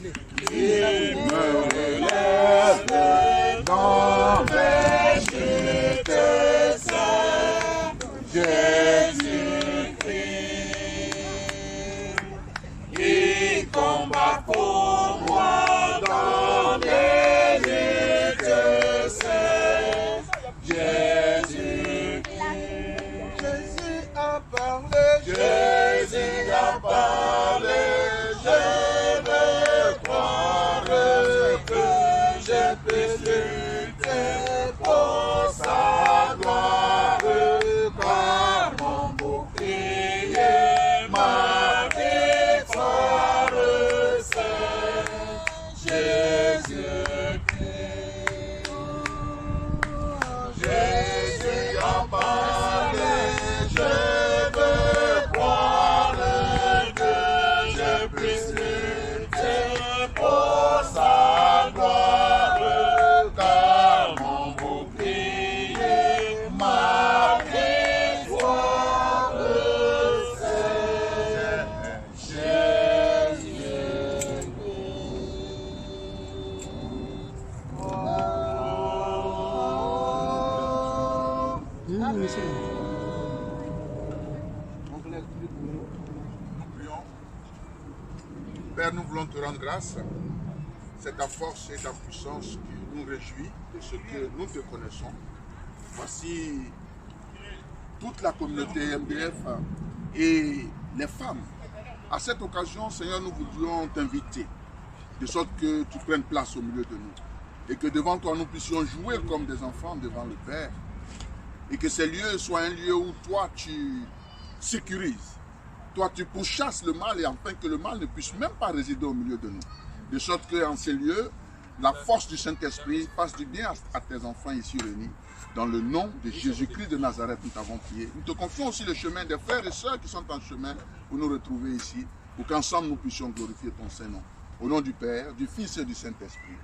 Il me relève dans mes chutes saines, Jésus-Christ. Il combat pour moi dans les luttes saines, Jésus-Christ. Jésus a parlé, Jésus a parlé, je veux croire que je peux lutter pour sa gloire, car mon bouclier, ma victoire, c'est Jésus-Christ. Jésus a parlé, je veux croire que je puisse lutter pour sa gloire, car mon bouclier, ma victoire, c'est Jésus-Christ. Nous prions. Père, nous voulons te rendre grâce. C'est ta force et ta puissance qui nous réjouit de ce que nous te connaissons. Voici toute la communauté MDF et les femmes. À cette occasion, Seigneur, nous voudrions t'inviter, de sorte que tu prennes place au milieu de nous. Et que devant toi, nous puissions jouer comme des enfants devant le Père. Et que ces lieux soient un lieu où toi, tu sécurises. Toi, tu pourchasses le mal et afin que le mal ne puisse même pas résider au milieu de nous. De sorte qu'en ces lieux, la force du Saint-Esprit fasse du bien à tes enfants ici réunis. Dans le nom de Jésus-Christ de Nazareth, nous t'avons prié. Nous te confions aussi le chemin des frères et sœurs qui sont en chemin pour nous retrouver ici, pour qu'ensemble nous puissions glorifier ton Saint-Nom. Au nom du Père, du Fils et du Saint-Esprit.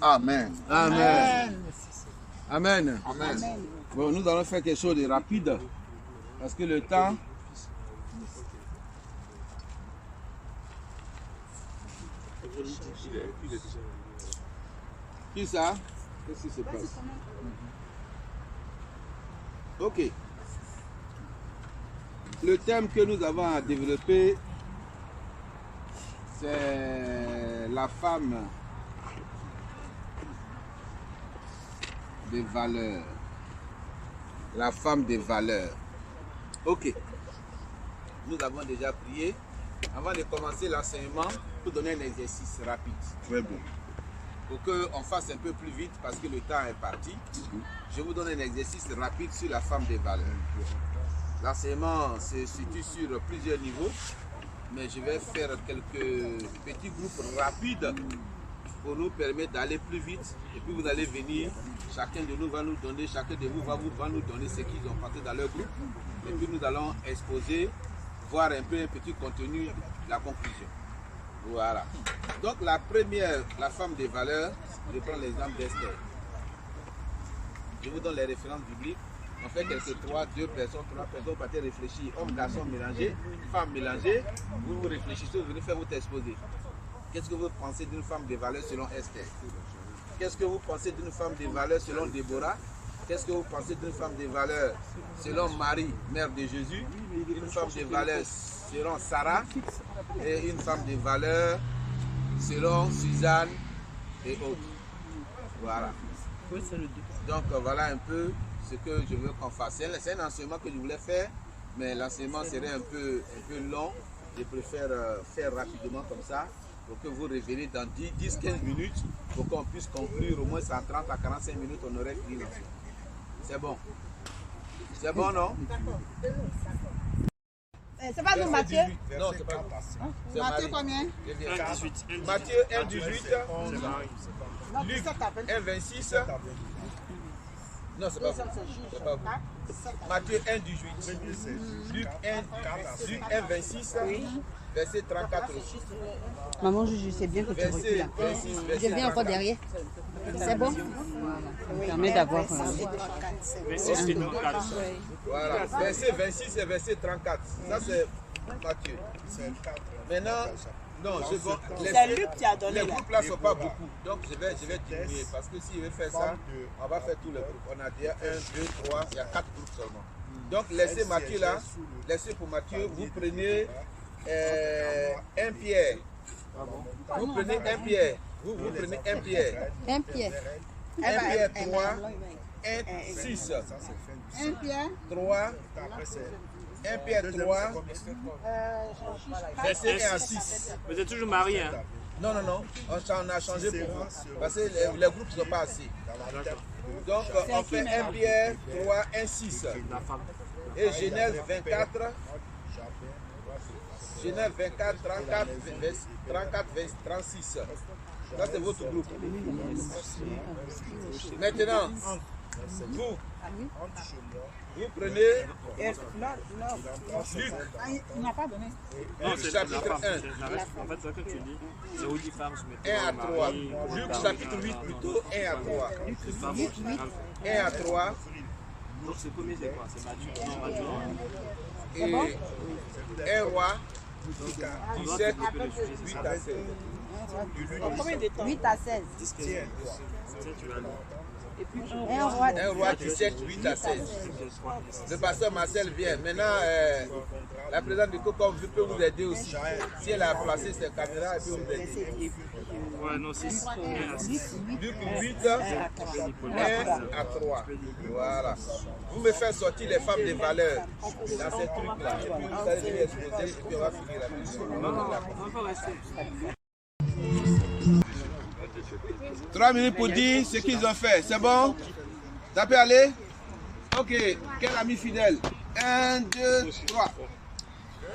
Amen. Amen. Amen. Amen. Bon, nous allons faire quelque chose de rapide parce que le temps. Qui ça? Qu'est-ce qui se passe? Ok. Le thème que nous avons à développer, c'est la femme des valeurs. La femme des valeurs. Ok. Nous avons déjà prié. Avant de commencer l'enseignement, pour donner un exercice rapide. Très bien. Pour qu'on fasse un peu plus vite parce que le temps est parti. Je vous donne un exercice rapide sur la femme des valeurs. L'enseignement se situe sur plusieurs niveaux, mais je vais faire quelques petits groupes rapides pour nous permettre d'aller plus vite. Et puis vous allez venir, chacun de nous va nous donner, chacun de vous va nous donner ce qu'ils ont porté dans leur groupe. Et puis nous allons exposer, voir un peu un petit contenu, la conclusion. Voilà. Donc la première, la femme des valeurs, je prends l'exemple d'Esther. Je vous donne les références bibliques. On fait quelques deux personnes, partez réfléchir. Homme, garçon mélangé, femme mélangée. Vous vous réfléchissez, vous venez faire votre exposé. Qu'est-ce que vous pensez d'une femme des valeurs selon Esther? Qu'est-ce que vous pensez d'une femme des valeurs selon Déborah? Qu'est-ce que vous pensez d'une femme des valeurs selon Marie, mère de Jésus? Une femme des valeurs selon Sarah et une femme des valeurs selon Suzanne et autres. Voilà. Donc voilà un peu ce que je veux qu'on fasse. C'est un enseignement que je voulais faire, mais l'enseignement serait un peu long. Je préfère faire rapidement comme ça pour que vous reveniez dans 10-15 minutes pour qu'on puisse conclure au moins en 30 à 45 minutes, on aurait fini l'enseignement. C'est bon. C'est bon, non? C'est pas nous, Matthieu? Non, c'est pas c'est Matthieu Marie. combien? Matthieu 1, 18. Luc 1, 26. Non, c'est pas vous. C'est pas vous. Matthieu 1, 18. Luc 1, 26. Verset 34 aussi. Maman, je sais bien que tu recules là. Je viens encore derrière. C'est bon? Ça me permet d'avoir... Voilà. Verset 26 et verset 34. Ça, c'est Matthieu. Maintenant, Non, je vois. C'est Luc qui a donné. Les groupes là ne sont pas beaucoup. Donc je vais diminuer. Parce que s'il veut faire ça, on va faire tous les groupes. On a déjà 1, 2, 3, il y a 4 groupes seulement. Donc laissez Mathieu là. Laissez pour Mathieu. Vous prenez un pierre. Vous prenez un pierre. Vous prenez un pierre. Un pied. Un pierre 3. 1, 6. Un pierre. 3. Un pierre 3. Versez 1 à 6. Vous êtes toujours marié, hein? Non, non, non. On a changé pour vous. Parce que les groupes ne sont pas assez. Donc on fait un pierre 3, 1, 6. Et Genèse 24. Genèse 24, 34, 36. Ça c'est votre groupe. Maintenant, vous prenez Luc. Il n'a pas donné. Non, c'est chapitre la 1. femme. En fait, c'est ce que tu dis. C'est où dit femme, je mets 1 à 3. Luc chapitre 8 plutôt, 1 à 3. 1 à 3. Donc c'est combien, c'est quoi? C'est Matthieu. Non, Matthieu. Et 1 roi 17, 8 à 16. Combien de temps? 8 à 16. Tu vas Un roi 17, 8 à 16. Le pasteur Marcel vient. Maintenant, la présidente du COCOM peut vous aider aussi. Si elle a placé ses caméras, elle peut vous aider. Ouais, non, 6. 1 à 6. Luc 8, 1 à 3. Voilà. Vous me faites sortir les femmes de valeur dans ces trucs-là. Et puis vous allez les exposer et puis on va finir la mission. Non, non, on va rester. 3 minutes pour dire ce qu'ils ont fait. C'est bon? Ça peut aller? Ok. Quel ami fidèle? 1, 2, 3.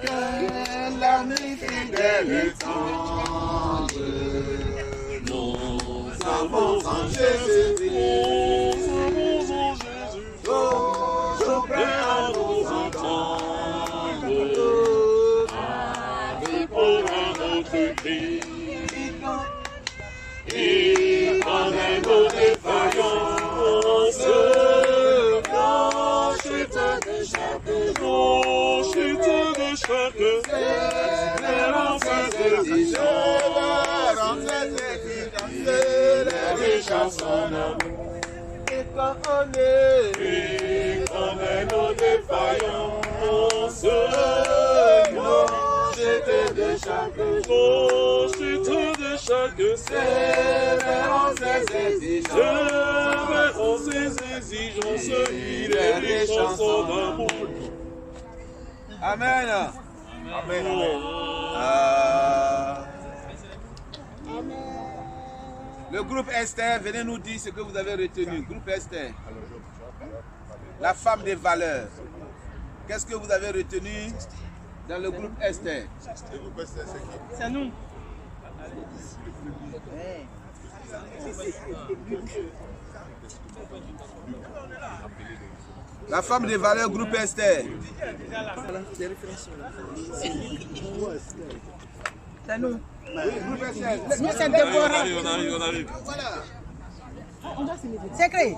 Quel ami fidèle et tendre, nous avons en Jésus-Christ. Oh, je prends à nous entendre. Pour notre Christ. Il connaît nos défaillances, nos chutes de chaque espérance exigeante, les chansons d'amour. Il connaît nos défaillances, nos chutes de chaque jour. Chaque sévérance ses exigences, il est des chansons d'amour. Amen. Amen. Le groupe Esther, venez nous dire ce que vous avez retenu. Groupe Esther, la femme des valeurs. Qu'est-ce que vous avez retenu dans le groupe Esther? Le groupe Esther, c'est qui? C'est nous. La femme des valeurs, groupe Esther. C'est nous. Groupe Esther. Nous, c'est Déborah. On arrive. Voilà. C'est créé.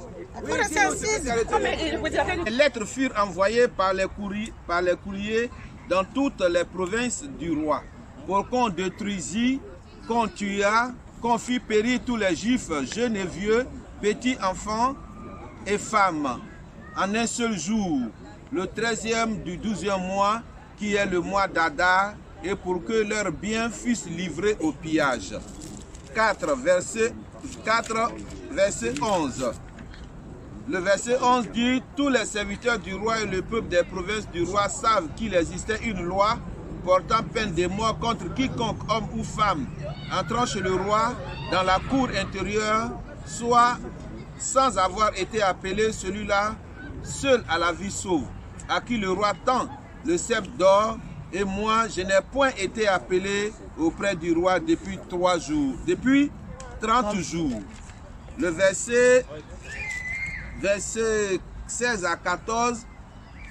Les lettres furent envoyées par les courriers dans toutes les provinces du roi, pour qu'on détruisît, qu'on tuât, qu'on fit périr tous les juifs, jeunes et vieux, petits enfants et femmes, en un seul jour, le 13e du 12e mois, qui est le mois d'Adar, et pour que leurs biens fussent livrés au pillage. 4, verset 11. Le verset 11 dit, tous les serviteurs du roi et le peuple des provinces du roi savent qu'il existait une loi portant peine de mort contre quiconque, homme ou femme, entrant chez le roi dans la cour intérieure, soit sans avoir été appelé, celui-là seul à la vie sauve, à qui le roi tend le sceptre d'or, et moi je n'ai point été appelé auprès du roi depuis 3 jours, depuis 30 jours. Le verset 16 à 14,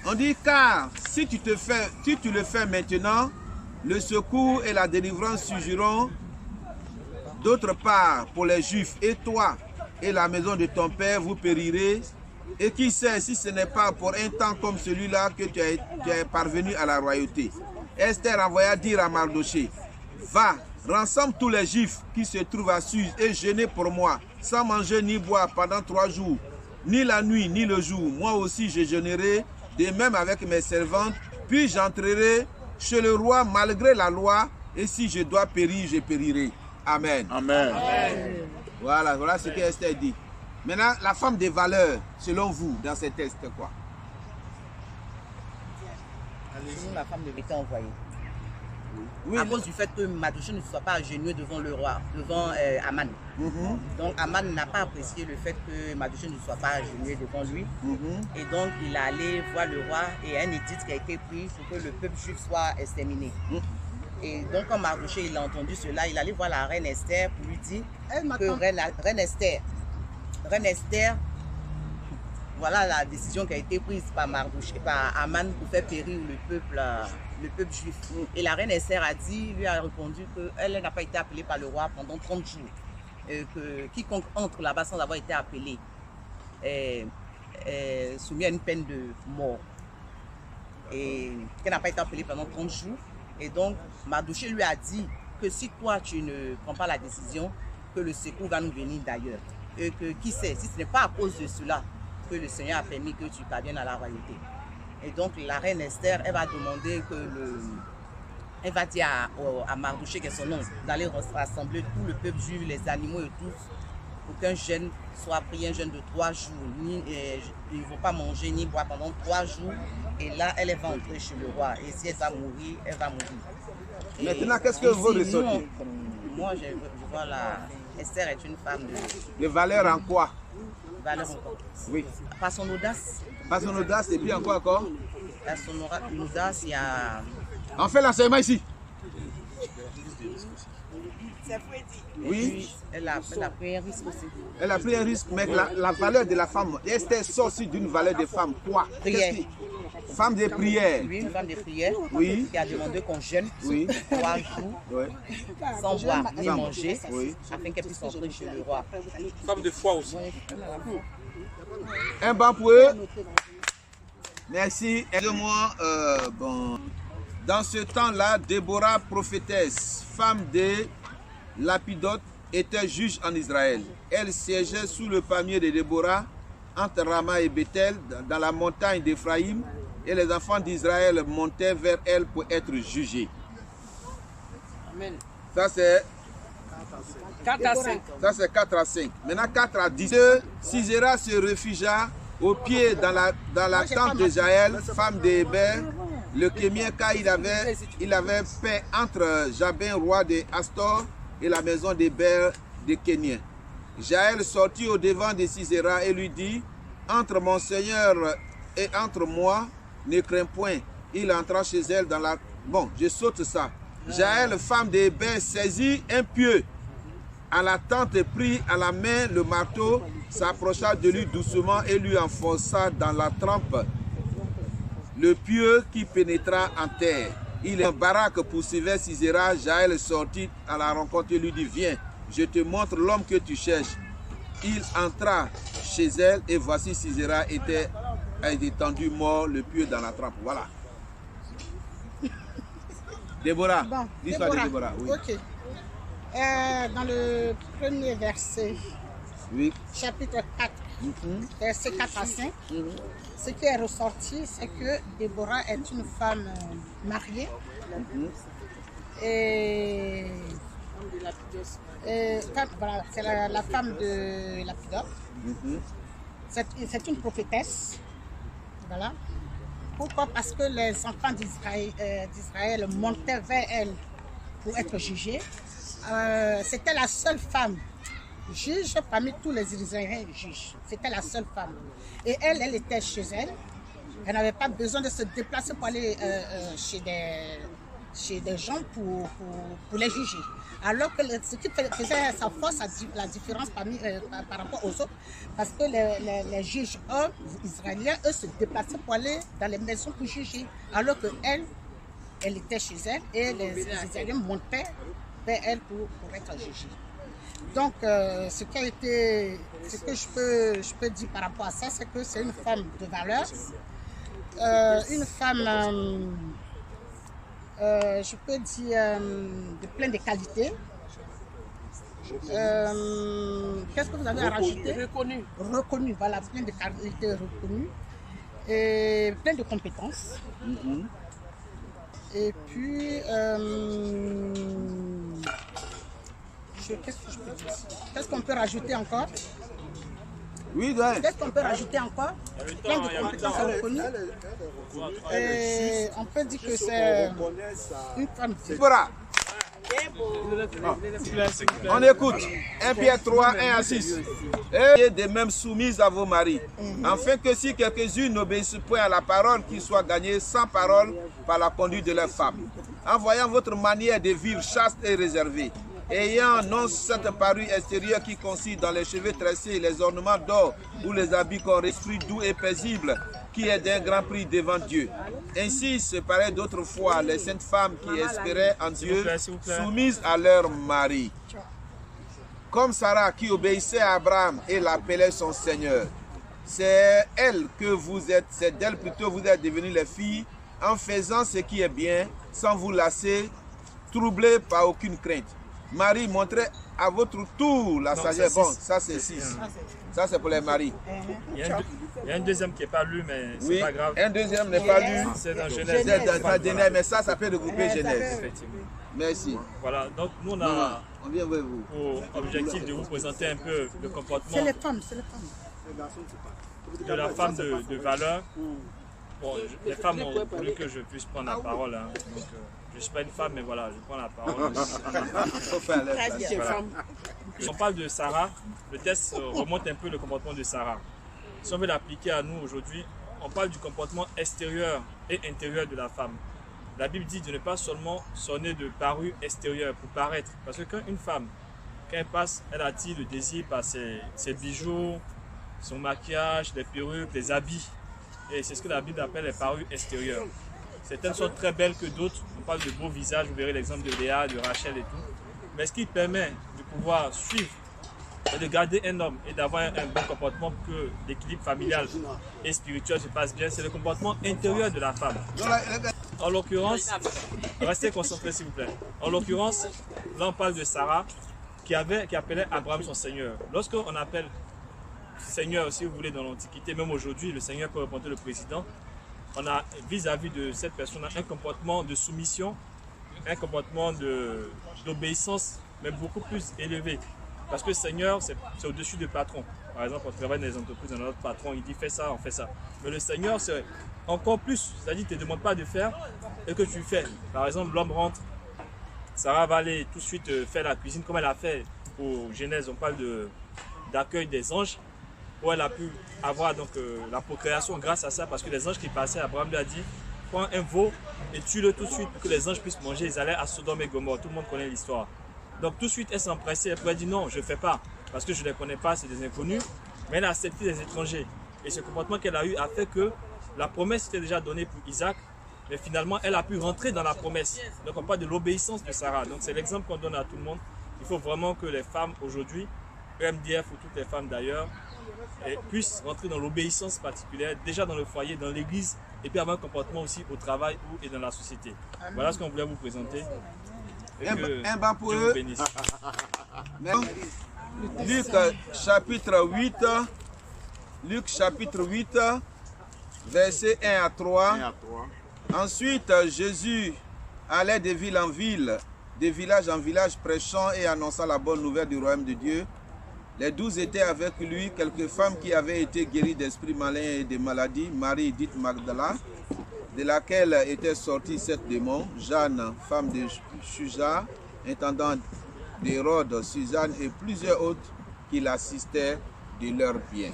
on dit, car si tu le fais maintenant, le secours et la délivrance surgiront d'autre part pour les Juifs, et toi et la maison de ton père, vous périrez. Et qui sait si ce n'est pas pour un temps comme celui-là que tu es parvenu à la royauté. Esther envoya dire à Mardoché, Va, rassemble tous les Juifs qui se trouvent à Suse et jeûnez pour moi, sans manger ni boire pendant 3 jours, ni la nuit, ni le jour. Moi aussi, je jeûnerai, de même avec mes servantes, puis j'entrerai chez le roi malgré la loi, et si je dois périr, je périrai. Amen. Amen. Voilà, voilà ce que Esther dit. Maintenant, la femme des valeurs, selon vous, dans ces textes, quoi? Sinon, la femme devait être envoyée. Oui, À cause du fait que Mardochée ne soit pas agenouillé devant le roi, devant Aman. Donc Aman n'a pas apprécié le fait que Mardochée ne soit pas agenouillé devant lui. Et donc il est allé voir le roi et un édit qui a été pris pour que le peuple juif soit exterminé. Et donc quand Mardochée il a entendu cela, il allait voir la reine Esther pour lui dire que reine Esther, voilà la décision qui a été prise par Mardochée, par Aman pour faire périr le peuple juif. Et la reine Esther a dit, lui a répondu qu'elle n'a pas été appelée par le roi pendant 30 jours. Et que quiconque entre là-bas sans avoir été appelé est soumis à une peine de mort. Et qu'elle n'a pas été appelée pendant 30 jours. Et donc, Mardochée lui a dit que si toi tu ne prends pas la décision, que le secours va nous venir d'ailleurs. Et que qui sait, si ce n'est pas à cause de cela que le Seigneur a permis que tu parviennes à la royauté. Et donc la reine Esther, elle va demander elle va dire à Mardochée, qui est son nom, d'aller rassembler tout le peuple juif, les animaux et tous, pour qu'un jeûne soit pris, un jeûne de 3 jours. Ils ne vont pas manger ni boire pendant 3 jours. Et là, elle va entrer chez le roi. Et si elle va mourir, elle va mourir. Maintenant, qu'est-ce que vous ressentez? Moi, je vois Esther est une femme De valeur en quoi? valeur encore. Oui. Par son audace. Par son audace et puis encore encore? Par son audace, il y a... On fait l'enseignement ici. Oui, elle a pris un risque aussi. Elle a pris un risque, mais la valeur de la femme, Esther sort aussi d'une valeur de femme. Quoi? Prière. Femme de prière. Oui, une femme de prière. Oui. Qui a demandé qu'on jeûne. Oui. 3 jours. Oui. Sans boire ni Sans- manger. Oui. Afin qu'elle puisse entrer chez le roi. Femme de foi aussi. Un banc pour eux. Merci. Aide-moi. Bon. Dans ce temps-là, Déborah, prophétesse, femme de Lapidote, était juge en Israël. Elle siégeait sous le palmier de Déborah, entre Rama et Bethel, dans la montagne d'Éphraïm, et les enfants d'Israël montaient vers elle pour être jugés. Amen. Ça c'est 4 à 5. Ça c'est 4 à 5. Maintenant 4 à 10. Sisera se réfugia au pied dans la tente de Jaël, femme d'Héber, le Kémien, car il avait paix entre Jabin, roi de Astor, et la maison d'Héber de Kénien. Jaël sortit au devant de Sisera et lui dit, entre mon Seigneur et entre moi, ne crains point. Il entra chez elle dans la... Bon, je saute ça. Jaël, femme d'Héber, saisit un pieu à la tente, prit à la main le marteau, s'approcha de lui doucement et lui enfonça dans la trempe le pieu qui pénétra en terre. Il est en baraque poursuivait Sisera. Jaël sortit à la rencontre et lui dit, viens, je te montre l'homme que tu cherches. Il entra chez elle et voici Sisera était étendu mort, le pieu dans la trempe. Voilà. Déborah, Bon, l'histoire de Déborah. Oui. Ok. Dans le premier verset, Oui. chapitre 4, verset 4 à 5, ce qui est ressorti, c'est que Déborah est une femme mariée. Et voilà, c'est la femme de Lapidote. C'est une prophétesse. Voilà. Pourquoi? Parce que les enfants d'Israël montaient vers elle pour être jugés. C'était la seule femme juge parmi tous les Israéliens juges. C'était la seule femme. Et elle était chez elle. Elle n'avait pas besoin de se déplacer pour aller chez des gens pour les juger. Alors que ce qui faisait sa force, la différence par rapport aux autres, parce que les juges hommes israéliens, eux, se déplaçaient pour aller dans les maisons pour juger. Alors qu'elle, elle était chez elle et les Israéliens montaient vers elle pour être jugés. Donc, ce que je peux dire par rapport à ça, c'est que c'est une femme de valeur, une femme je peux dire, de plein de qualités. Qu'est-ce que vous avez à rajouter? Reconnu. Reconnu, voilà, plein de qualités reconnues. Et plein de compétences. Et puis, qu'est-ce que je peux dire? Qu'est-ce qu'on peut rajouter encore? Oui, ouais. Qu'est-ce qu'on peut rajouter encore? Plein de compétences reconnues. Et on peut dire que c'est une femme. Voilà. On écoute 1 Pierre 3, 1 à 6. Et de même soumise à vos maris, afin que si quelques-unes n'obéissent point à la parole, qu'ils soient gagnés sans parole par la conduite de leurs femmes, en voyant votre manière de vivre chaste et réservée, ayant non cette parure extérieure qui consiste dans les cheveux tressés, les ornements d'or ou les habits qu'on esprit doux et paisible, qui est d'un grand prix devant Dieu. Ainsi se paraît d'autrefois les saintes femmes qui espéraient en Dieu, soumises à leur mari. Comme Sarah qui obéissait à Abraham et l'appelait son Seigneur. C'est elle que vous êtes, c'est d'elle plutôt vous êtes devenues les filles, en faisant ce qui est bien, sans vous lasser, troublés par aucune crainte. Marie, montrez à votre tour la sagesse. Bon, ça c'est 6. Ça c'est pour les maris. Il y a un deuxième qui n'est pas lu, mais c'est pas grave. Un deuxième n'est pas lu. C'est dans Genèse. Mais ça peut regrouper Genèse. Effectivement. Merci. Voilà, donc nous on a on vient vers vous. pour objectif de vous présenter un peu le comportement C'est les femmes, c'est les femmes. de la femme de valeur. Bon, les femmes ont voulu que je puisse prendre la parole. Hein. Donc, je ne suis pas une femme, mais voilà, je prends la parole. Voilà. Si on parle de Sarah, le texte remonte un peu le comportement de Sarah. Si on veut l'appliquer à nous aujourd'hui, on parle du comportement extérieur et intérieur de la femme. La Bible dit de ne pas seulement sonner de parure extérieure pour paraître. Parce que quand une femme, quand elle passe, elle attire le désir par ses bijoux, son maquillage, les perruques, les habits. Et c'est ce que la Bible appelle les parures extérieures. Certaines sont très belles que d'autres. On parle de beaux visages, vous verrez l'exemple de Léa, de Rachel et tout. Mais ce qui permet de pouvoir suivre et de garder un homme et d'avoir un bon comportement pour que l'équilibre familial et spirituel se passe bien, c'est le comportement intérieur de la femme. En l'occurrence, restez concentrés s'il vous plaît. En l'occurrence, là on parle de Sarah qui appelait Abraham son Seigneur. Lorsqu'on appelle Seigneur, si vous voulez, dans l'Antiquité, même aujourd'hui, le Seigneur peut représenter le président. On a vis-à-vis de cette personne un comportement de soumission, un comportement d'obéissance, mais beaucoup plus élevé. Parce que Seigneur, c'est au-dessus du patron. Par exemple, on travaille dans les entreprises, dans notre patron, il dit fais ça, on fait ça. Mais le Seigneur, c'est encore plus. C'est-à-dire qu'il ne te demande pas de faire et que tu fais. Par exemple, l'homme rentre, Sarah va aller tout de suite faire la cuisine comme elle a fait pour Genèse. On parle d'accueil des anges, où elle a pu avoir donc, la procréation grâce à ça, parce que les anges qui passaient, Abraham lui a dit prends un veau et tue-le tout de suite pour que les anges puissent manger. Ils allaient à Sodome et Gomorrhe, tout le monde connaît l'histoire. Donc tout de suite elle s'empressait, elle pouvait dire non, je ne fais pas, parce que je ne les connais pas, c'est des inconnus, mais elle a accepté des étrangers. Et ce comportement qu'elle a eu a fait que la promesse était déjà donnée pour Isaac, mais finalement elle a pu rentrer dans la promesse. Donc on parle de l'obéissance de Sarah. Donc c'est l'exemple qu'on donne à tout le monde. Il faut vraiment que les femmes aujourd'hui, EMDF ou toutes les femmes d'ailleurs, puissent rentrer dans l'obéissance particulière, déjà dans le foyer, dans l'église, et puis avoir un comportement aussi au travail et dans la société. Voilà ce qu'on voulait vous présenter. Un banc pour eux. Luc chapitre 8, versets 1 à 3. Ensuite, Jésus allait de ville en ville, de village en village, prêchant et annonçant la bonne nouvelle du royaume de Dieu. Les 12 étaient avec lui, quelques femmes qui avaient été guéries d'esprits malins et de maladies. Marie, dite Magdala, de laquelle étaient sortis 7 démons. Jeanne, femme de Chuza, intendant d'Hérode, Suzanne et plusieurs autres qui l'assistaient de leurs biens.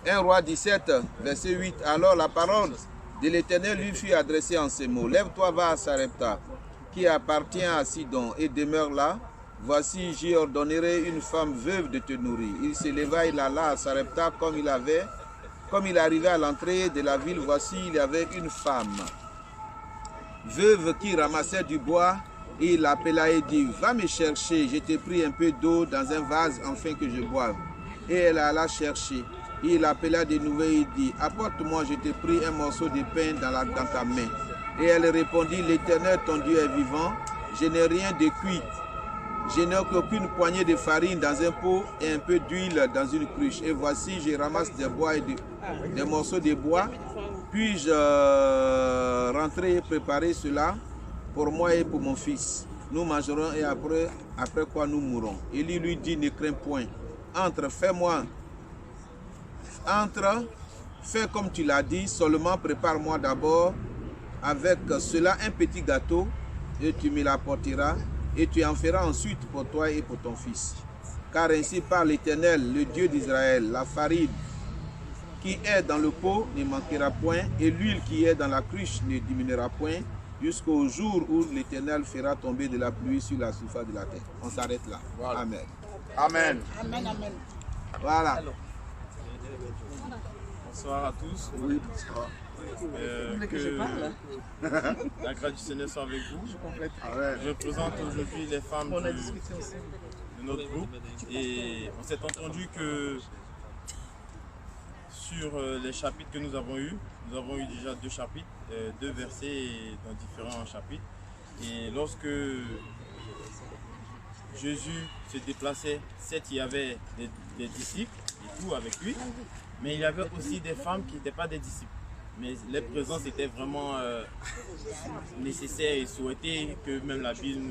1 Roi 17, verset 8. Alors la parole de l'Éternel lui fut adressée en ces mots. Lève-toi, va à Sarepta, qui appartient à Sidon, et demeure là. Voici, j'y ordonnerai une femme veuve de te nourrir. Il se leva, il alla à Sarepta comme il arrivait à l'entrée de la ville. Voici, il y avait une femme veuve qui ramassait du bois. Et il l'appela et dit, va me chercher, je t'ai pris un peu d'eau dans un vase afin que je boive. Et elle alla chercher. Et il l'appela de nouveau et dit, apporte-moi, je t'ai pris un morceau de pain dans ta main. Et elle répondit, l'Éternel, ton Dieu est vivant, je n'ai rien de cuit. Je n'ai qu'aucune poignée de farine dans un pot et un peu d'huile dans une cruche. Et voici, je ramasse des bois et des morceaux de bois. Puis-je rentrer et préparer cela pour moi et pour mon fils? Nous mangerons et après quoi nous mourrons. Élie lui dit, ne crains point. Entre, fais comme tu l'as dit, seulement prépare-moi d'abord avec cela un petit gâteau et tu me l'apporteras et tu en feras ensuite pour toi et pour ton fils. Car ainsi parle l'Éternel, le Dieu d'Israël, la farine qui est dans le pot ne manquera point et l'huile qui est dans la cruche ne diminuera point jusqu'au jour où l'Éternel fera tomber de la pluie sur la surface de la terre. On s'arrête là. Voilà. Amen. Amen. Amen, amen. Voilà. Bonsoir à tous. Oui, bonsoir. Que la grâce du Seigneur soit avec vous. Amen. Je présente aujourd'hui les femmes de notre groupe et on s'est entendu que sur les chapitres que nous avons eu déjà 2 chapitres, 2 versets dans différents chapitres. Et lorsque Jésus se déplaçait, certes il y avait des disciples et tout avec lui, mais il y avait aussi des femmes qui n'étaient pas des disciples. Mais les présences étaient vraiment nécessaires et souhaitées que même la Bible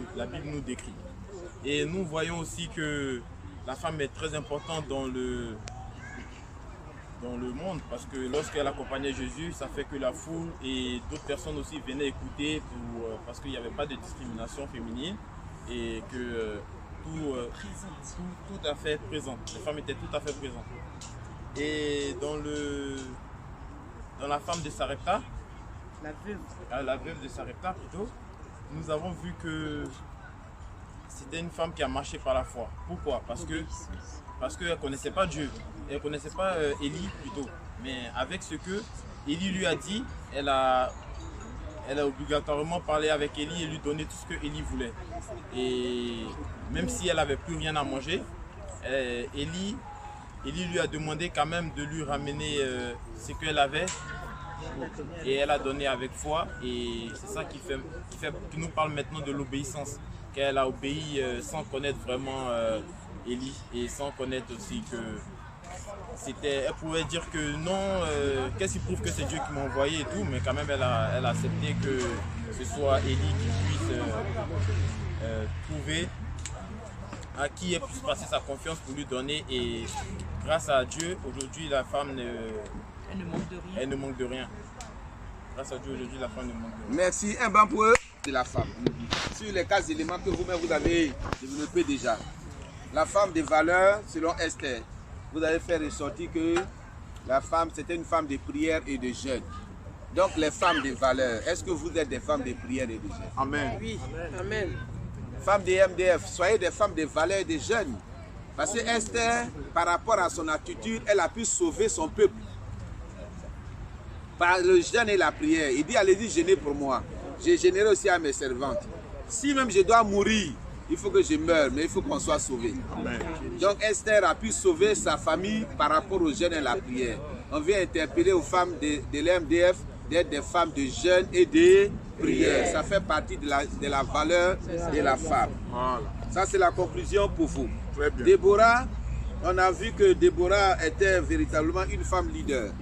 nous décrit. Et nous voyons aussi que la femme est très importante dans le monde parce que lorsqu'elle accompagnait Jésus, ça fait que la foule et d'autres personnes aussi venaient écouter parce qu'il n'y avait pas de discrimination féminine et que tout à fait présente. Les femmes étaient tout à fait présentes. Et dans la femme de Sarepta, la veuve de Sarepta plutôt, nous avons vu que c'était une femme qui a marché par la foi. Pourquoi? Parce qu'elle ne connaissait pas Dieu, elle ne connaissait pas Élie plutôt. Mais avec ce que Élie lui a dit, elle a obligatoirement parlé avec Élie et lui donné tout ce que Élie voulait. Et même si elle n'avait plus rien à manger, Élie lui a demandé quand même de lui ramener ce qu'elle avait. Et elle a donné avec foi. Et c'est ça qui nous parle maintenant de l'obéissance. Qu'elle a obéi sans connaître vraiment Élie et sans connaître aussi que elle pouvait dire que non, qu'est-ce qui prouve que c'est Dieu qui m'a envoyé et tout, mais quand même elle a accepté que ce soit Élie qui puisse trouver à qui elle puisse passer sa confiance pour lui donner. Et grâce à Dieu, aujourd'hui la femme elle ne manque de rien. Grâce à Dieu, aujourd'hui la femme ne manque de rien. Merci. Un banc pour eux de la femme. Sur les 4 éléments que vous-même vous avez développés déjà. La femme de valeur selon Esther. Vous avez fait ressortir que la femme, c'était une femme de prière et de jeûne. Donc les femmes de valeur, est-ce que vous êtes des femmes de prière et de jeûne? Amen. Oui, amen. Femmes de MDF, soyez des femmes de valeur et de jeûne. Parce que Esther, par rapport à son attitude, elle a pu sauver son peuple. Par le jeûne et la prière. Il dit, allez-y, jeûnez pour moi. Je gênerai aussi à mes servantes. Si même je dois mourir, il faut que je meure, mais il faut qu'on soit sauvé. Amen. Donc Esther a pu sauver sa famille par rapport au jeûne et la prière. On vient interpeller aux femmes de l'MDF d'être des femmes de jeûne et de prière. Ça fait partie de la valeur de la femme. Voilà. Ça, c'est la conclusion pour vous. Très bien. Déborah, on a vu que Déborah était véritablement une femme leader.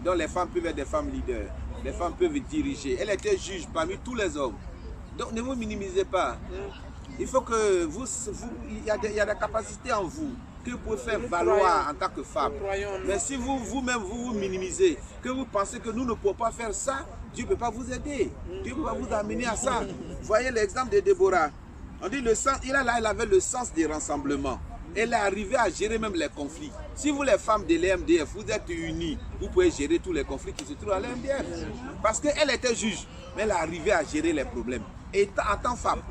Donc les femmes peuvent être des femmes leaders. Les femmes peuvent diriger. Elle était juge parmi tous les hommes. Donc ne vous minimisez pas. Il faut que il y a des capacités en vous que vous pouvez faire valoir en tant que femme. Mais si vous-même vous minimisez, que vous pensez que nous ne pouvons pas faire ça, Dieu ne peut pas vous aider. Dieu ne peut pas vous amener à ça. Voyez l'exemple de Déborah. On dit elle avait le sens du rassemblement. Elle est arrivée à gérer même les conflits. Si vous les femmes de l'MDF, vous êtes unies, vous pouvez gérer tous les conflits qui se trouvent à l'MDF. Parce qu'elle était juge, mais elle est arrivée à gérer les problèmes. Et en tant que femme.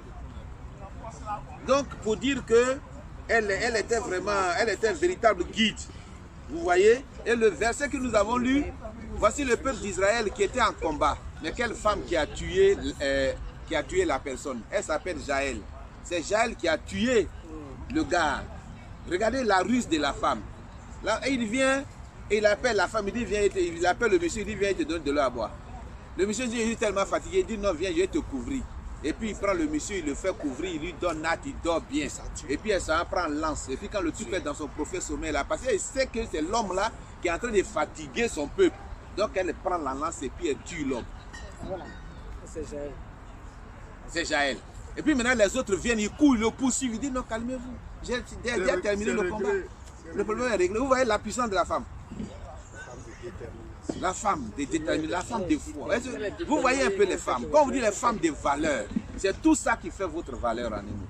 Donc, pour dire que elle était un véritable guide. Vous voyez? Et le verset que nous avons lu, voici le peuple d'Israël qui était en combat. Mais quelle femme qui a tué la personne? Elle s'appelle Jaël. C'est Jaël qui a tué le gars. Regardez la ruse de la femme. Là, il vient et il appelle la femme, il appelle le monsieur, il dit viens, il te donne de l'eau à boire. Le monsieur dit, il est tellement fatigué, il dit non, viens, je vais te couvrir. Et puis il prend le monsieur, il le fait couvrir, il lui donne natte, il dort bien. Et puis elle s'en prend lance. Et puis quand le type est dans son profond sommeil là, parce qu'elle sait que c'est l'homme là qui est en train de fatiguer son peuple. Donc elle prend la lance et puis elle tue l'homme. Voilà. C'est Jaël. C'est Jaël. Et puis maintenant les autres viennent, ils courent, ils le poursuivent, ils disent non, calmez-vous. J'ai déjà terminé le combat. Le problème est réglé. Vous voyez la puissance de la femme. La femme de détermination, la femme de foi. Vous voyez un peu les femmes. Quand on vous dit les femmes de valeur, c'est tout ça qui fait votre valeur en nous.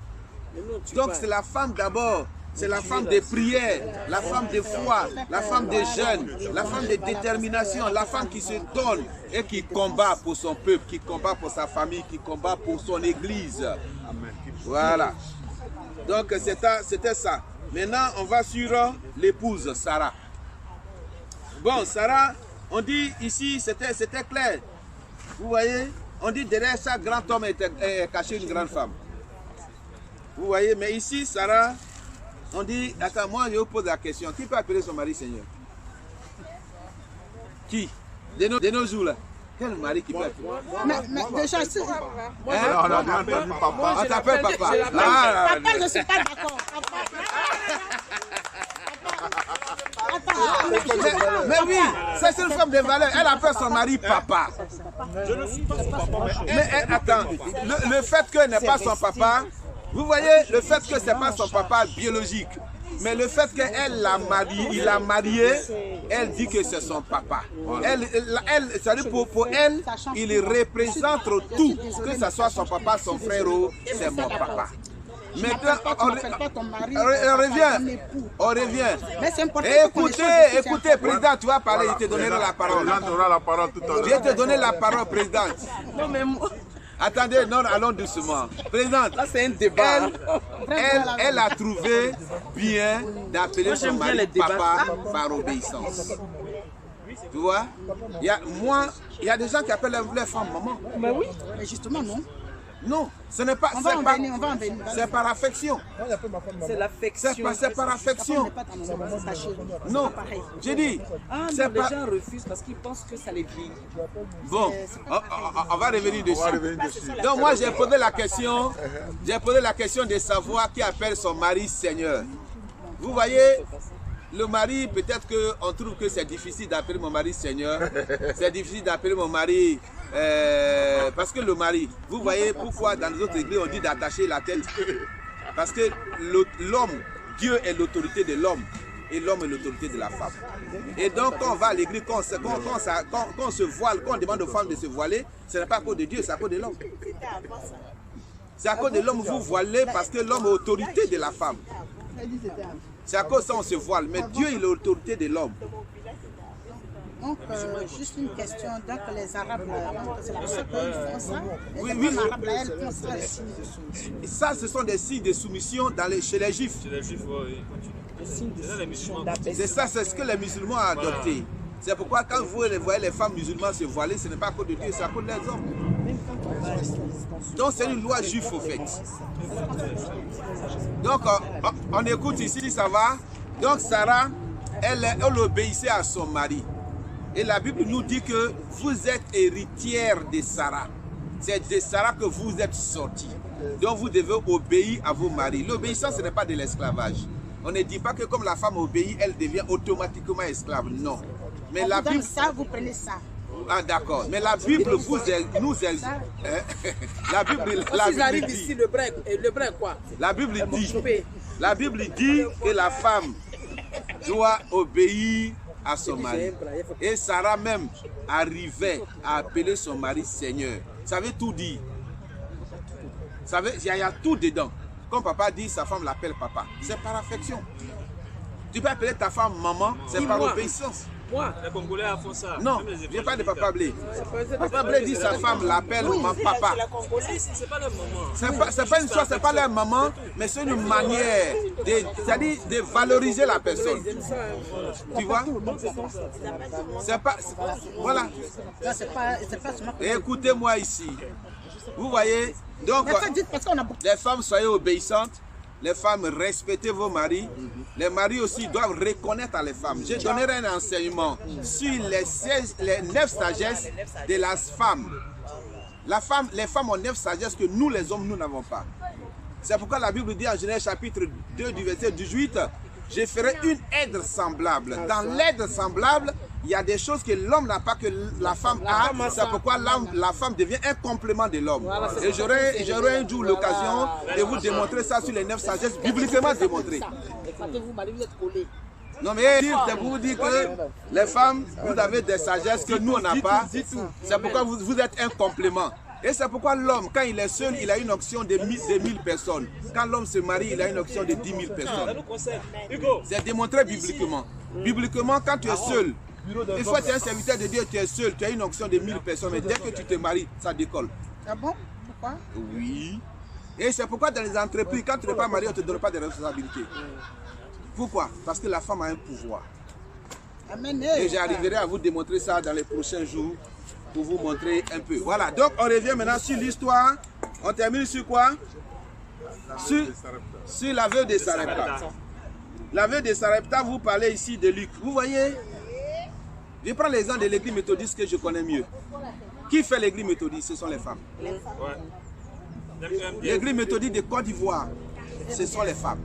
Donc c'est la femme d'abord, c'est la femme de prière, la femme de foi, la femme de jeûne, la femme de détermination, la femme qui se donne et qui combat pour son peuple, qui combat pour sa famille, qui combat pour son église. Voilà. Donc c'était ça. Maintenant on va sur l'épouse Sarah. Bon, Sarah, on dit ici, c'était clair. Vous voyez, on dit derrière chaque grand homme est caché une grande femme. Vous voyez, mais ici, Sarah, on dit, attends, moi je vous pose la question, qui peut appeler son mari Seigneur? Qui? De nos jours là. Quel mari qui peut appeler? Mais déjà, si... On a bien entendu papa. On t'appelle papa. Papa, je ne suis pas d'accord. Mais oui, c'est une femme de valeur. Elle appelle son mari papa. Je ne suis pas son papa, Mais attends, le fait qu'elle n'est pas son papa, vous voyez, le fait que ce n'est pas son papa biologique, mais le fait qu'elle l'a marié, il l'a marié, elle dit que c'est son papa. C'est-à-dire pour elle, il représente tout, que ce soit son papa, son frère ou c'est mon papa. Maintenant, on revient. Écoutez, président, tu vas parler, je te donnerai la parole. Je vais te donner la parole, présidente. Non, mais moi... Attendez, non, allons doucement. Présidente, là, c'est un débat. Elle a trouvé bien d'appeler son mari papa par obéissance. Tu vois, il y a des gens qui appellent les femmes maman. Mais oui, mais justement non. Non, ce n'est pas. On va en venir. C'est par affection. C'est l'affection. C'est par affection. Non, j'ai dit. Ah non, les gens refusent parce qu'ils pensent que ça les vieillit. Bon, on va revenir dessus. Donc moi j'ai posé la question. J'ai posé la question de savoir qui appelle son mari Seigneur. Vous voyez, le mari, peut-être qu'on trouve que c'est difficile d'appeler mon mari Seigneur. C'est difficile d'appeler mon mari. Parce que le mari, vous voyez pourquoi dans les autres églises on dit d'attacher la tête? Parce que l'homme, Dieu est l'autorité de l'homme et l'homme est l'autorité de la femme. Et donc quand on va à l'église, quand on se voile, quand on demande aux femmes de se voiler, ce n'est pas à cause de Dieu, c'est à cause de l'homme. C'est à cause de l'homme vous voilez parce que l'homme est l'autorité de la femme. C'est à cause de ça qu'on se voile, mais Dieu est l'autorité de l'homme. Donc, juste une question. Donc, les Arabes, c'est la seule qu'ils font ça. Oui. Les Arabes, elles font ça aussi. Ça, ce sont des signes de soumission chez les Juifs. Chez les Juifs, oui, c'est ça, c'est ce que les musulmans ont adopté. C'est pourquoi quand vous voyez les femmes musulmanes se voiler, ce n'est pas à cause de Dieu, c'est à cause des hommes. Donc c'est une loi juive au fait. Donc on écoute ici, ça va. Donc Sarah, elle obéissait à son mari. Et la Bible nous dit que vous êtes héritière de Sarah. C'est de Sarah que vous êtes sortis. Donc vous devez obéir à vos maris. L'obéissance, ce n'est pas de l'esclavage. On ne dit pas que comme la femme obéit, elle devient automatiquement esclave. Non. Mais la Bible... ça, vous prenez ça. Ah d'accord. Mais la Bible nous aide. La Bible dit... ici, le brin quoi? La Bible dit que la femme doit obéir à son mari. Et Sarah même arrivait à appeler son mari Seigneur. Ça veut tout dire. Il y a tout dedans. Quand papa dit, sa femme l'appelle papa. C'est par affection. Tu peux appeler ta femme maman, c'est par obéissance. Moi, les Congolais font ça. Non, je ne parle pas de Papa Blé. Papa Blé dit sa femme l'appelle papa. C'est pas leur maman. C'est pas une chose, c'est pas leur maman, mais c'est une manière c'est-à-dire de valoriser la personne. Tu vois? C'est pas. Voilà. Écoutez-moi ici. Vous voyez? Donc, les femmes soyez obéissantes les femmes, respectez vos maris. Les maris aussi doivent reconnaître les femmes. Je donnerai un enseignement sur les 9 sagesses de la femme. Les femmes ont 9 sagesses que nous les hommes, nous n'avons pas. C'est pourquoi la Bible dit en Genèse chapitre 2 du verset 18, je ferai une aide semblable. Dans l'aide semblable, il y a des choses que l'homme n'a pas, que la femme a. C'est pourquoi la femme devient un complément de l'homme. Et j'aurai un jour l'occasion de vous démontrer ça sur les 9 sagesses, bibliquement démontrées. Non mais c'est pour vous dire que les femmes, vous avez des sagesses que nous on n'a pas. C'est pourquoi vous êtes un complément. Et c'est pourquoi l'homme, quand il est seul, il a une option de 1000 personnes. Quand l'homme se marie, il a une option de 10 000 personnes. C'est démontré bibliquement. Bibliquement, quand tu es seul, il faut être un serviteur de Dieu, tu es seul, tu as une option de 1000 personnes. Mais dès que tu te maries, ça décolle. Ah bon? Pourquoi? Oui. Et c'est pourquoi dans les entreprises, quand tu n'es pas marié, on ne te donne pas de responsabilités. Pourquoi? Parce que la femme a un pouvoir. Amen. Et j'arriverai à vous démontrer ça dans les prochains jours pour vous montrer un peu. Voilà, donc on revient maintenant sur l'histoire. On termine sur quoi? Sur la veuve de Sarepta. La veuve de Sarepta, vous parlez ici de Luc. Vous voyez? Je prends l'exemple de l'église méthodiste que je connais mieux. Qui fait l'église méthodiste? Ce sont les femmes. L'église méthodiste de Côte d'Ivoire, ce sont les femmes.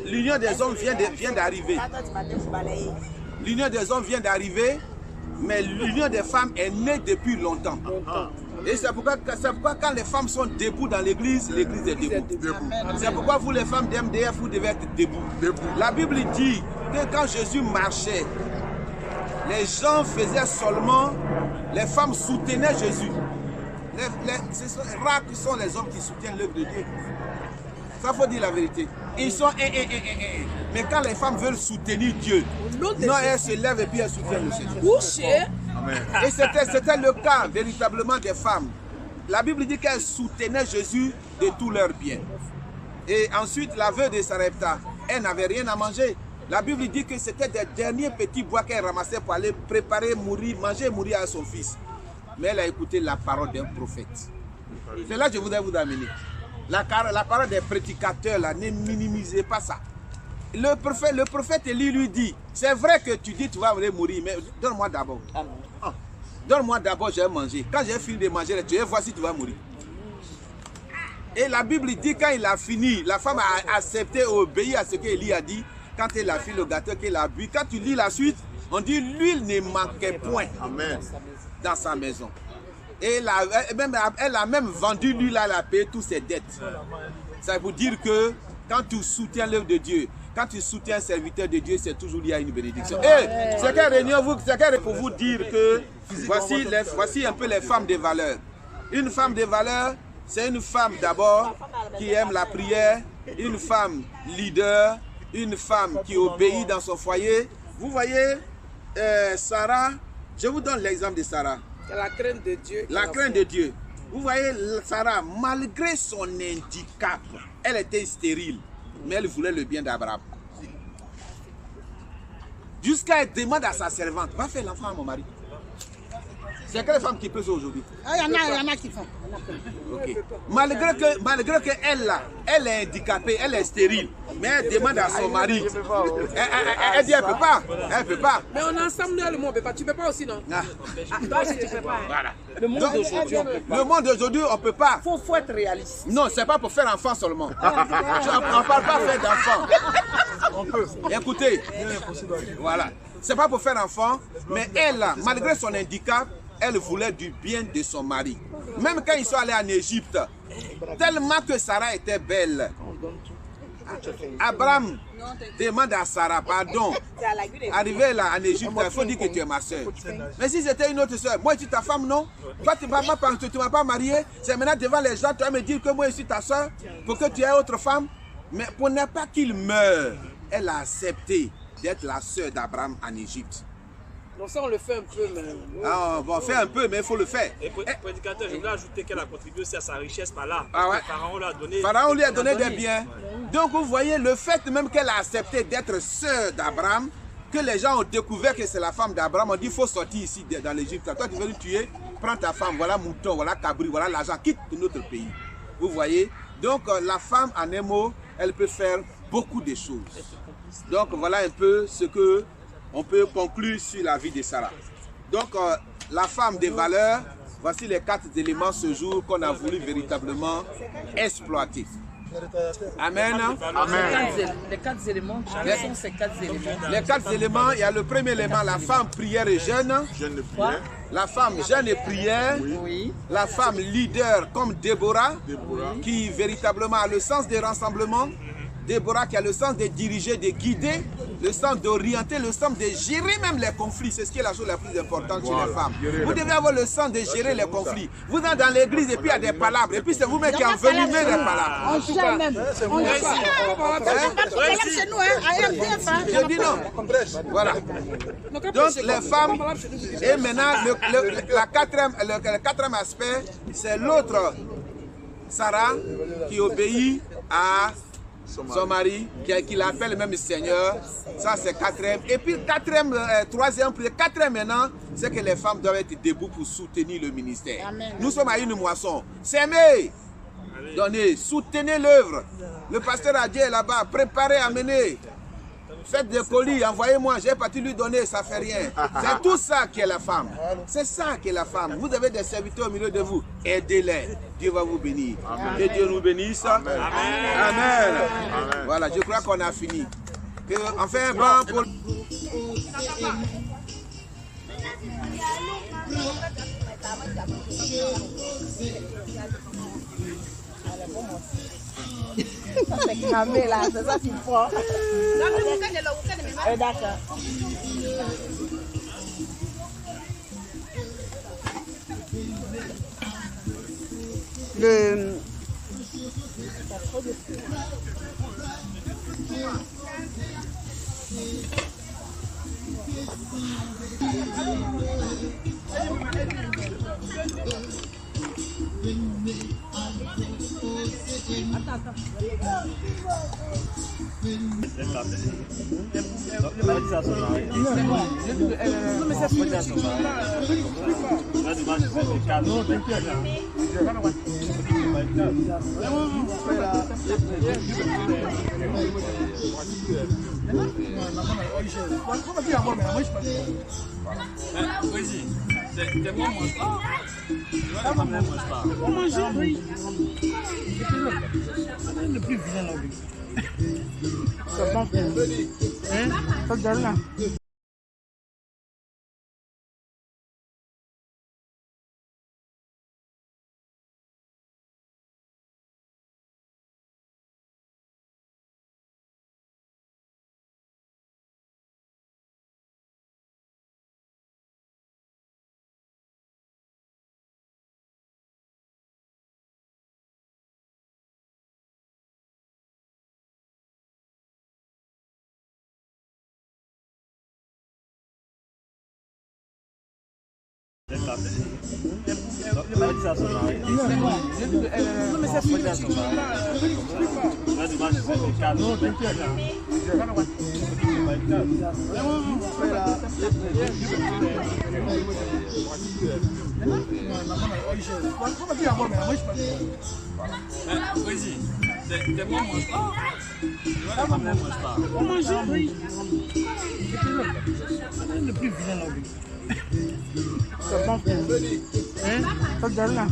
L'union des hommes vient d'arriver. L'union des hommes vient d'arriver, mais l'union des femmes est née depuis longtemps. Et c'est pourquoi quand les femmes sont debout dans l'église, l'église est debout. C'est pourquoi vous les femmes d'MDF, vous devez être debout. La Bible dit que quand Jésus marchait, les gens faisaient seulement, les femmes soutenaient Jésus. Ce sont rares qui sont les hommes qui soutiennent l'œuvre de Dieu. Ça faut dire la vérité. Ils sont mais quand les femmes veulent soutenir Dieu, non, elles se lèvent et puis elles soutiennent le Seigneur. Et c'était le cas véritablement des femmes. La Bible dit qu'elles soutenaient Jésus de tout leur bien. Et ensuite, la veuve de Sarepta, elle n'avait rien à manger. La Bible dit que c'était des derniers petits bois qu'elle ramassait pour aller préparer, mourir, manger et mourir à son fils. Mais elle a écouté la parole d'un prophète. C'est là que je voudrais vous amener. La parole des prédicateurs, là, ne minimisez pas ça. Le prophète Élie lui dit, c'est vrai que tu dis que tu vas mourir, mais donne-moi d'abord. Donne-moi d'abord, je vais manger. Quand j'ai fini de manger, tu vas voir si tu vas mourir. Et la Bible dit, quand il a fini, la femme a accepté, obéi à ce qu'Élie a dit. Quand elle a fait le gâteau, qu'elle a bu. Quand tu lis la suite, on dit, l'huile ne manquait point dans sa maison. Et elle a même vendu l'huile, elle a payé toutes ses dettes. Ça veut dire que quand tu soutiens l'œuvre de Dieu, quand tu soutiens un serviteur de Dieu, c'est toujours lié à une bénédiction. Et c'est qu'elle réunion pour vous dire que voici un peu les femmes de valeur. Une femme de valeur, c'est une femme d'abord qui aime la prière, une femme leader, une femme qui obéit dans son foyer. Vous voyez, Sarah, je vous donne l'exemple de Sarah. La crainte de Dieu. La crainte de Dieu. Vous voyez, Sarah, malgré son handicap, elle était stérile, mais elle voulait le bien d'Abraham. Jusqu'à elle demande à sa servante, va faire l'enfant à mon mari. C'est quelle femme qui peut ça aujourd'hui? Il y en a qui font. Okay. Malgré que elle est handicapée, elle est stérile, mais elle demande à son mari. Elle dit elle peut pas. Elle peut pas. Mais on est ensemble, nous, le monde peut pas. Tu peux pas aussi, non? Toi aussi, tu peux pas. Voilà. Le monde d'aujourd'hui, on peut pas. Le monde d'aujourd'hui, on peut pas. Faut être réaliste. Non, c'est pas pour faire enfant seulement. On ne parle pas faire d'enfant. On peut. Écoutez, voilà. C'est pas pour faire enfant, mais elle, malgré son handicap, elle voulait du bien de son mari. Même quand ils sont allés en Égypte, tellement que Sarah était belle, Abraham demande à Sarah, pardon, arrivé là en Égypte, il faut dire que tu es ma soeur. Mais si c'était une autre soeur, moi je suis ta femme, non? Toi tu ne m'as pas mariée, c'est maintenant devant les gens, tu vas me dire que moi je suis ta soeur, pour que tu aies autre femme. Mais pour ne pas qu'il meure, elle a accepté d'être la soeur d'Abraham en Égypte. Donc ça on le fait un peu, mais... Ah, on va faire un peu, mais il faut le faire. Et prédicateur, je voulais ajouter qu'elle a contribué aussi à sa richesse par là. Ah ouais. Pharaon lui a donné des biens. Donc vous voyez, le fait même qu'elle a accepté d'être sœur d'Abraham, que les gens ont découvert que c'est la femme d'Abraham, on dit il faut sortir ici dans l'Égypte. Toi tu veux le tuer, prends ta femme, voilà mouton, voilà cabri, voilà l'argent, quitte notre pays. Vous voyez. Donc la femme en un mot, elle peut faire beaucoup de choses. Donc voilà un peu ce que on peut conclure sur la vie de Sarah. Donc la femme des valeurs, voici les 4 éléments ce jour qu'on a voulu véritablement exploiter. Amen. Amen. Les 4 éléments, quels sont ces 4 éléments? Les 4 éléments, il y a le premier élément, la femme prière et jeûne. Jeûne de prière. La femme jeûne et prière. Oui. La femme leader comme Déborah, Déborah. qui véritablement a le sens des rassemblements. Déborah qui a le sens de diriger, de guider, le sens d'orienter, le sens de gérer même les conflits. C'est ce qui est la chose la plus importante chez les femmes. Vous devez avoir le sens de gérer les conflits. Vous êtes dans l'église et puis il y a des palabres. Et puis c'est vous-même qui envenimez les palabres. On gère même. On gère. Chez nous, hein. Je dis non. Voilà. Donc les femmes, et maintenant le quatrième aspect, c'est l'autre Sarah qui obéit à son mari, qui l'appelle même Seigneur. Ça c'est quatrième. Et puis troisième maintenant, c'est que les femmes doivent être debout pour soutenir le ministère. Amen. Nous sommes à une moisson. S'aimer, donnez, soutenez l'œuvre. Le pasteur Adjé est là-bas, préparez, amenez. Faites des colis, envoyez-moi, j'ai parti lui donner, ça fait rien. C'est tout ça qui est la femme. C'est ça qui est la femme. Vous avez des serviteurs au milieu de vous, aidez-les. Dieu va vous bénir. Que Dieu nous bénisse. Amen. Amen. Amen. Voilà, je crois qu'on a fini. On fait un banc pour... Ça c'est cramé là, c'est ça qu'il faut. D'accord. Le plus vilain là, lui. C'est bon, frère. Hein? Ça te donne là. Le plus vilain là, lui. C'est bon, frère. Hein? Ça te donne là.